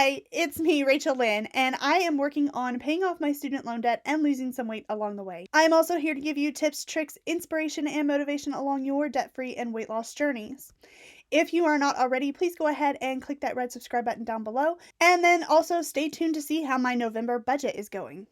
Hi, it's me, Rachel Lynn, and I am working on paying off my student loan debt and losing some weight along the way. I am also here to give you tips, tricks, inspiration, and motivation along your debt-free and weight loss journeys. If you are not already, please go ahead and click that red subscribe button down below, and then also stay tuned to see how my November budget is going.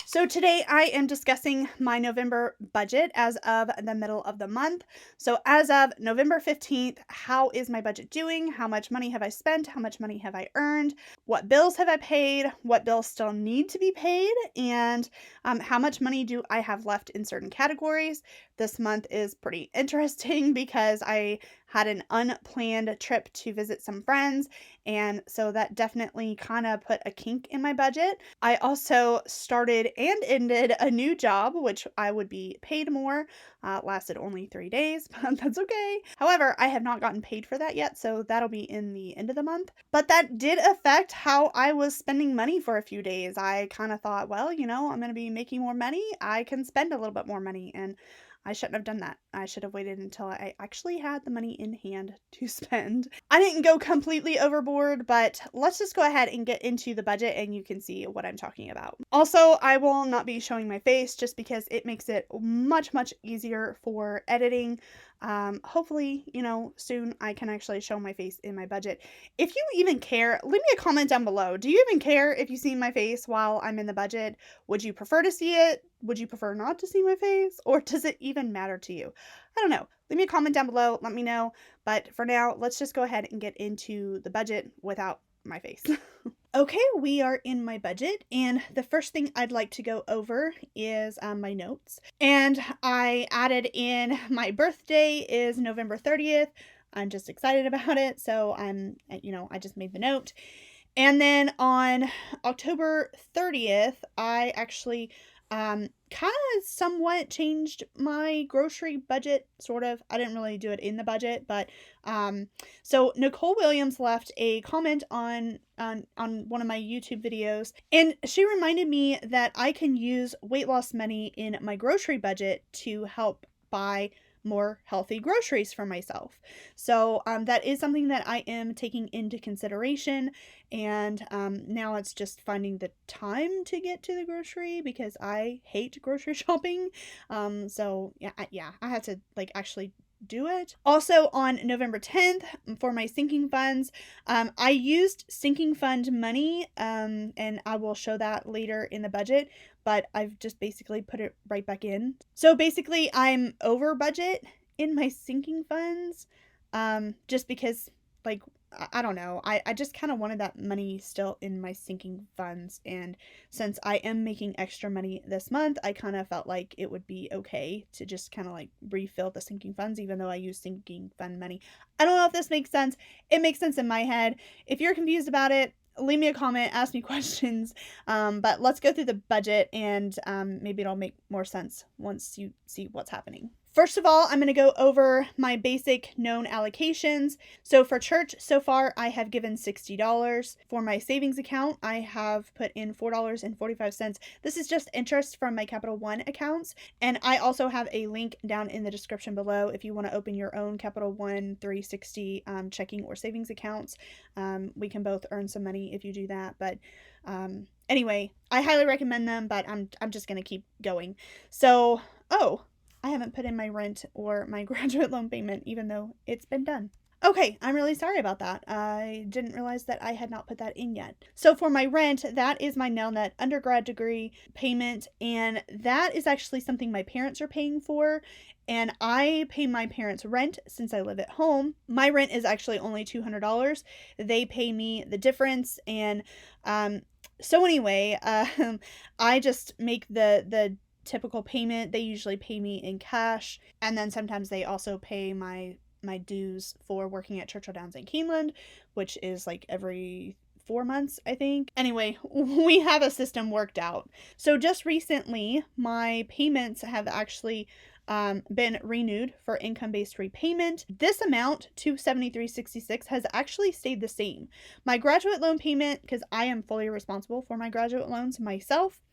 So today I am discussing my November budget as of the middle of the month. So as of November 15th, how is my budget doing? How much money have I spent? How much money have I earned? What bills have I paid? What bills still need to be paid? And how much money do I have left in certain categories? This month is pretty interesting because I had an unplanned trip to visit some friends, and so that definitely kind of put a kink in my budget. I also started and ended a new job, which I would be paid more. Lasted only 3 days, but that's okay. However, I have not gotten paid for that yet, so that'll be in the end of the month. But that did affect how I was spending money for a few days. I kind of thought, well, I'm going to be making more money. I can spend a little bit more money, and I shouldn't have done that. I should have waited until I actually had the money in hand to spend. I didn't go completely overboard, but let's just go ahead and get into the budget and you can see what I'm talking about. Also, I will not be showing my face just because it makes it much, much easier for editing. Hopefully, soon I can actually show my face in my budget. If you even care, leave me a comment down below. Do you even care if you see my face while I'm in the budget? Would you prefer to see it? Would you prefer not to see my face? Or does it even matter to you? I don't know. Leave me a comment down below. Let me know. But for now, let's just go ahead and get into the budget without my face. Okay, we are in my budget, and the first thing I'd like to go over is my notes. And I added in my birthday is November 30th. I'm just excited about it, so I just made the note. And then on October 30th, I actually kind of somewhat changed my grocery budget, sort of. I didn't really do it in the budget, but so Nicole Williams left a comment on one of my YouTube videos, and she reminded me that I can use weight loss money in my grocery budget to help buy more healthy groceries for myself. So that is something that I am taking into consideration, and now it's just finding the time to get to the grocery because I hate grocery shopping. So yeah, I have to actually do it. Also on November 10th for my sinking funds, I used sinking fund money, and I will show that later in the budget, but I've just basically put it right back in. So basically I'm over budget in my sinking funds, just because I don't know, I just kind of wanted that money still in my sinking funds, and since I am making extra money this month, I kind of felt like it would be okay to just kind of refill the sinking funds, even though I use sinking fund money. I don't know if this makes sense. It makes sense in my head. If you're confused about it, leave me a comment, ask me questions, but let's go through the budget, and maybe it'll make more sense once you see what's happening. First of all, I'm going to go over my basic known allocations. So for church, so far I have given $60. For my savings account, I have put in $4.45. This is just interest from my Capital One accounts. And I also have a link down in the description below if you want to open your own Capital One 360 checking or savings accounts. We can both earn some money if you do that. But anyway, I highly recommend them, but I'm just going to keep going. So, I haven't put in my rent or my graduate loan payment, even though it's been done. Okay, I'm really sorry about that. I didn't realize that I had not put that in yet. So for my rent, that is my Nelnet undergrad degree payment, and that is actually something my parents are paying for, and I pay my parents' rent since I live at home. My rent is actually only $200. They pay me the difference, and so anyway, I just make the typical payment. They usually pay me in cash, and then sometimes they also pay my dues for working at Churchill Downs in Keeneland, which is every 4 months, I think. Anyway, we have a system worked out. So just recently, my payments have actually been renewed for income-based repayment. This amount, $273.66, has actually stayed the same. My graduate loan payment, because I am fully responsible for my graduate loans myself,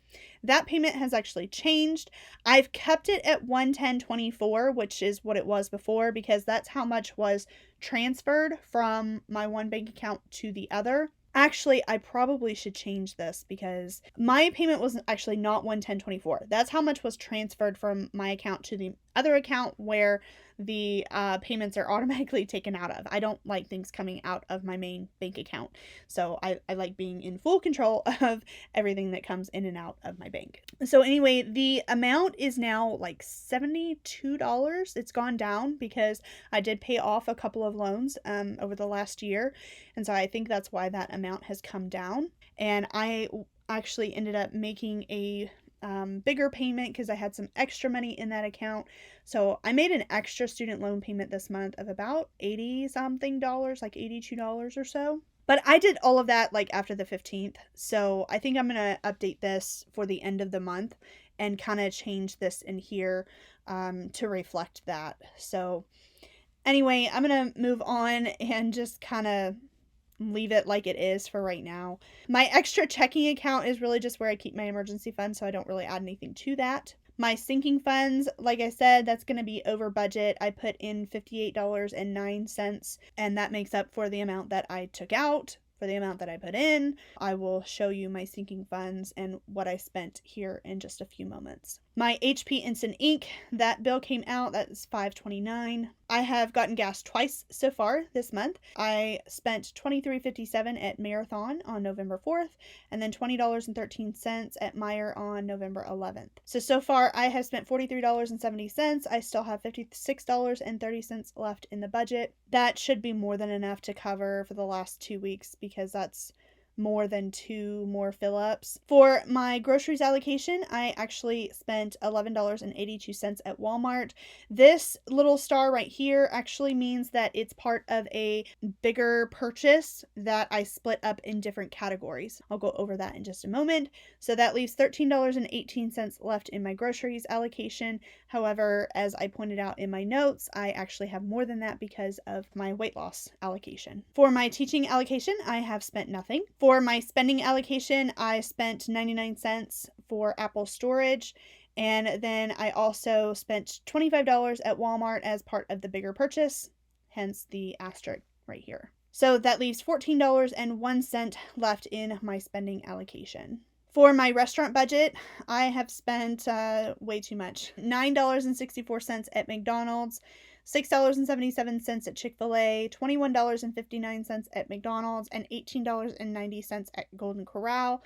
That payment has actually changed. I've kept it at 110.24, which is what it was before, because that's how much was transferred from my one bank account to the other. Actually, I probably should change this because my payment was actually not 110.24. That's how much was transferred from my account to the other account where the payments are automatically taken out of. I don't like things coming out of my main bank account. So I like being in full control of everything that comes in and out of my bank. So anyway, the amount is now like $72. It's gone down because I did pay off a couple of loans over the last year. And so I think that's why that amount has come down. And I actually ended up making a bigger payment because I had some extra money in that account. So I made an extra student loan payment this month of about $80 something, like $82 or so. But I did all of that like after the 15th. So I think I'm going to update this for the end of the month and kind of change this in here to reflect that. So anyway, I'm going to move on and just kind of leave it like it is for right now. My extra checking account is really just where I keep my emergency fund, so I don't really add anything to that. My sinking funds, like I said, that's going to be over budget. I put in $58.09, and that makes up for the amount that I took out. For the amount that I put in. I will show you my sinking funds and what I spent here in just a few moments. My HP Instant Ink, that bill came out, that's $5.29. I have gotten gas twice so far this month. I spent $23.57 at Marathon on November 4th, and then $20.13 at Meyer on November 11th. So far I have spent $43.70. I still have $56.30 left in the budget. That should be more than enough to cover for the last 2 weeks because that's more than 2 more fill-ups. For my groceries allocation, I actually spent $11.82 at Walmart. This little star right here actually means that it's part of a bigger purchase that I split up in different categories. I'll go over that in just a moment. So that leaves $13.18 left in my groceries allocation. However, as I pointed out in my notes, I actually have more than that because of my weight loss allocation. For my teaching allocation, I have spent nothing. For my spending allocation, I spent 99 cents for Apple storage, and then I also spent $25 at Walmart as part of the bigger purchase, hence the asterisk right here. So that leaves $14.01 left in my spending allocation. For my restaurant budget, I have spent way too much. $9.64 at McDonald's, $6.77 at Chick-fil-A, $21.59 at McDonald's, and $18.90 at Golden Corral.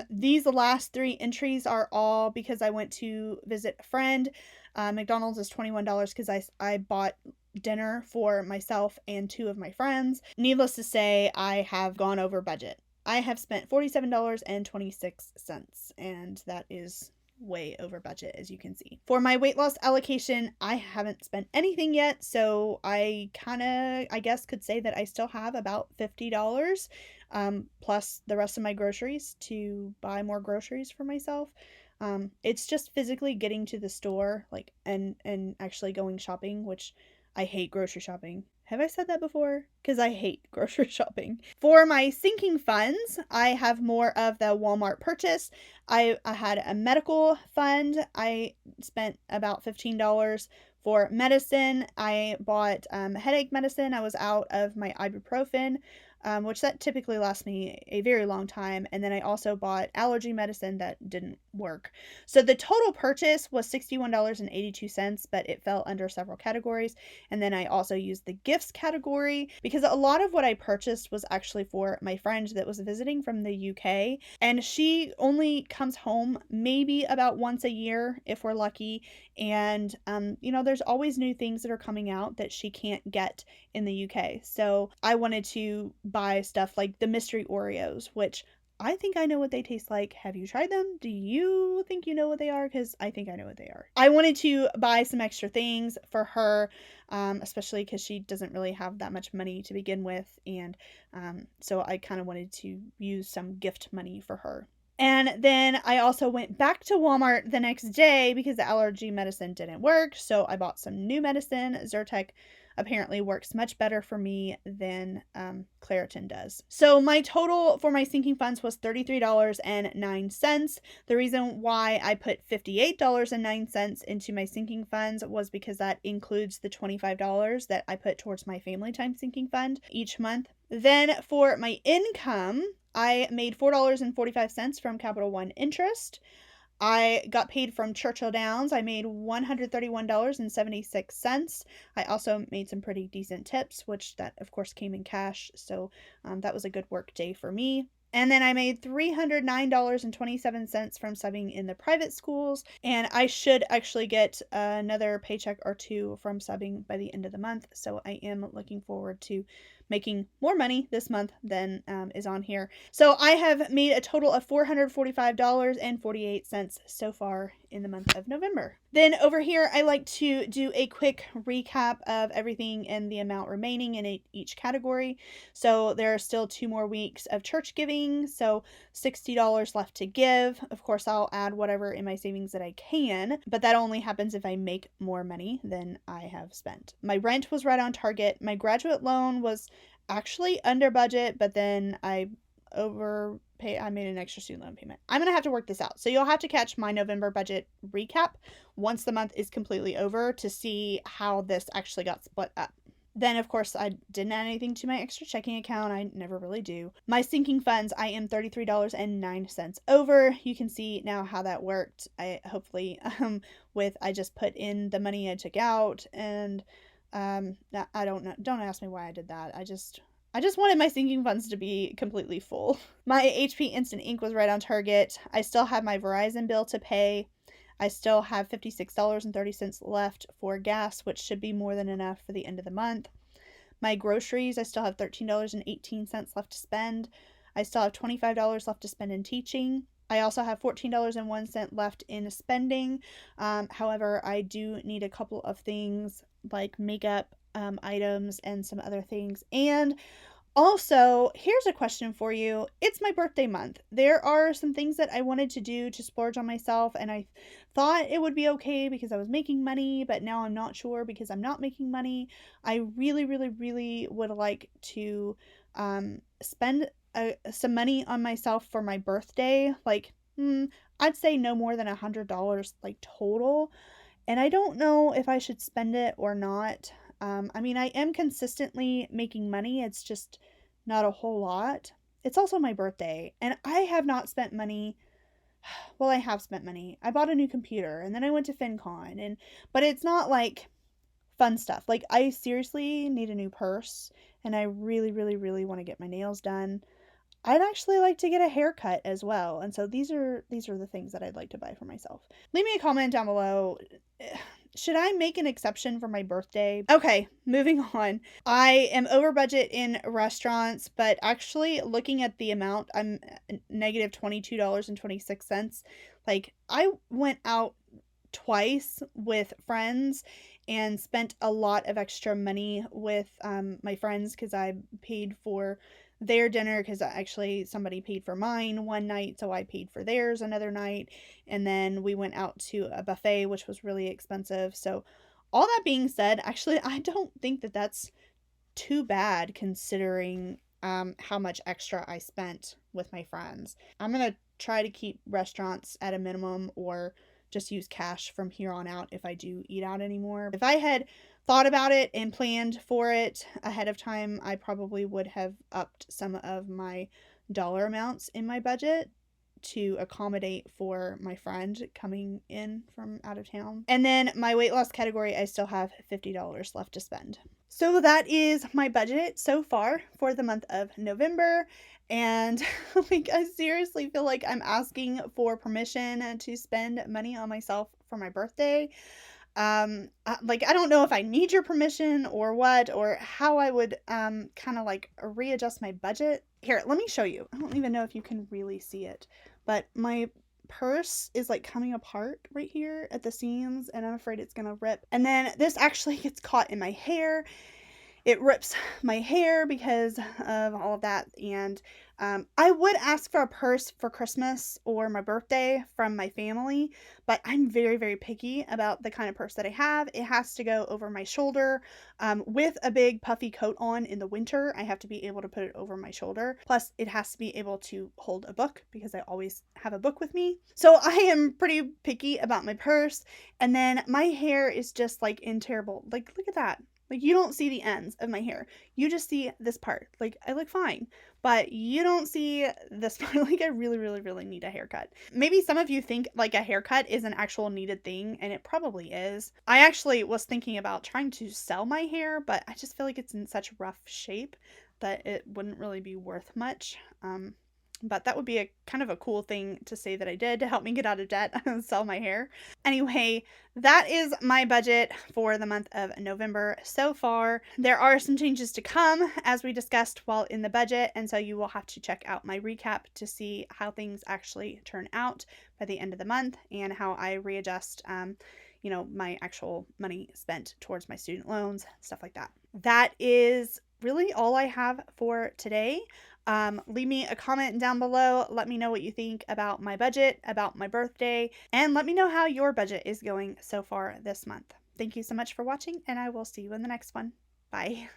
These last 3 entries are all because I went to visit a friend. McDonald's is $21 because I bought dinner for myself and 2 of my friends. Needless to say, I have gone over budget. I have spent $47.26, and that is way over budget, as you can see. For my weight loss allocation, I haven't spent anything yet, so I guess could say that I still have about $50 plus the rest of my groceries to buy more groceries for myself. It's just physically getting to the store and actually going shopping, which I hate grocery shopping. Have I said that before? Because I hate grocery shopping. For my sinking funds, I have more of the Walmart purchase. I had a medical fund. I spent about $15 for medicine. I bought headache medicine. I was out of my ibuprofen, which that typically lasts me a very long time. And then I also bought allergy medicine that didn't work. So the total purchase was $61.82, but it fell under several categories. And then I also used the gifts category because a lot of what I purchased was actually for my friend that was visiting from the UK. And she only comes home maybe about once a year if we're lucky. And, there's always new things that are coming out that she can't get in the UK. So I wanted to buy stuff like the mystery Oreos, which I think I know what they taste like. Have you tried them? Do you think you know what they are? Because I think I know what they are. I wanted to buy some extra things for her, especially because she doesn't really have that much money to begin with. And so I kind of wanted to use some gift money for her. And then I also went back to Walmart the next day because the allergy medicine didn't work. So I bought some new medicine, Zyrtec apparently works much better for me than Claritin does. So my total for my sinking funds was $33.09. The reason why I put $58.09 into my sinking funds was because that includes the $25 that I put towards my family time sinking fund each month. Then for my income, I made $4.45 from Capital One interest. I got paid from Churchill Downs. I made $131.76. I also made some pretty decent tips, which that of course came in cash. So that was a good work day for me. And then I made $309.27 from subbing in the private schools. And I should actually get another paycheck or two from subbing by the end of the month. So I am looking forward to making more money this month than is on here. So I have made a total of $445.48 so far in the month of November. Then over here, I like to do a quick recap of everything and the amount remaining in each category. So there are still 2 more weeks of church giving, so $60 left to give. Of course, I'll add whatever in my savings that I can, but that only happens if I make more money than I have spent. My rent was right on target. My graduate loan was actually under budget, but then I made an extra student loan payment. I'm going to have to work this out. So you'll have to catch my November budget recap once the month is completely over to see how this actually got split up. Then, of course, I didn't add anything to my extra checking account. I never really do. My sinking funds, I am $33.09 over. You can see now how that worked. I just put in the money I took out, and I don't know. Don't ask me why I did that. I just wanted my sinking funds to be completely full. My HP Instant Ink was right on target. I still have my Verizon bill to pay. I still have $56.30 left for gas, which should be more than enough for the end of the month. My groceries, I still have $13.18 left to spend. I still have $25 left to spend in teaching. I also have $14.01 left in spending. However, I do need a couple of things like makeup items and some other things. And also, here's a question for you. It's my birthday month. There are some things that I wanted to do to splurge on myself, and I thought it would be okay because I was making money, but now I'm not sure because I'm not making money. I really, really, really would like to spend some money on myself for my birthday. Like, I'd say no more than $100 like total. And I don't know if I should spend it or not. I mean, I am consistently making money. It's just not a whole lot. It's also my birthday, and I have not spent money. Well, I have spent money. I bought a new computer, and then I went to FinCon, but it's not like fun stuff. Like, I seriously need a new purse, and I really, really, really want to get my nails done. I'd actually like to get a haircut as well. And so these are the things that I'd like to buy for myself. Leave me a comment down below. Should I make an exception for my birthday? Okay, moving on. I am over budget in restaurants, but actually looking at the amount, I'm negative $22.26. Like, I went out twice with friends and spent a lot of extra money with my friends because I paid for their dinner because actually somebody paid for mine one night, so I paid for theirs another night, and then we went out to a buffet, which was really expensive. So all that being said, actually I don't think that that's too bad considering how much extra I spent with my friends. I'm gonna try to keep restaurants at a minimum or just use cash from here on out if I do eat out anymore. If I had thought about it and planned for it ahead of time, I probably would have upped some of my dollar amounts in my budget to accommodate for my friend coming in from out of town. And then my weight loss category, I still have $50 left to spend. So that is my budget so far for the month of November. And like, I seriously feel like I'm asking for permission to spend money on myself for my birthday. I don't know if I need your permission or what, or how I would kind of like readjust my budget. Here, let me show you. I don't even know if you can really see it, but my purse is like coming apart right here at the seams, and I'm afraid it's gonna rip. And then this actually gets caught in my hair, It rips my hair because of all of that. And I would ask for a purse for Christmas or my birthday from my family, but I'm very, very picky about the kind of purse that I have. It has to go over my shoulder. With a big puffy coat on in the winter, I have to be able to put it over my shoulder. Plus, it has to be able to hold a book because I always have a book with me. So I am pretty picky about my purse. And then my hair is just like in terrible, like, look at that. Like, you don't see the ends of my hair. You just see this part. Like, I look fine, but you don't see this part. Like, I really, really, really need a haircut. Maybe some of you think like a haircut is an actual needed thing, and it probably is. I actually was thinking about trying to sell my hair, but I just feel like it's in such rough shape that it wouldn't really be worth much. But that would be a kind of a cool thing to say that I did to help me get out of debt and sell my hair. Anyway, that is my budget for the month of November so far. There are some changes to come as we discussed while in the budget, and so you will have to check out my recap to see how things actually turn out by the end of the month and how I readjust my actual money spent towards my student loans, stuff like that. That is really all I have for today. Leave me a comment down below. Let me know what you think about my budget, about my birthday, and let me know how your budget is going so far this month. Thank you so much for watching, and I will see you in the next one. Bye.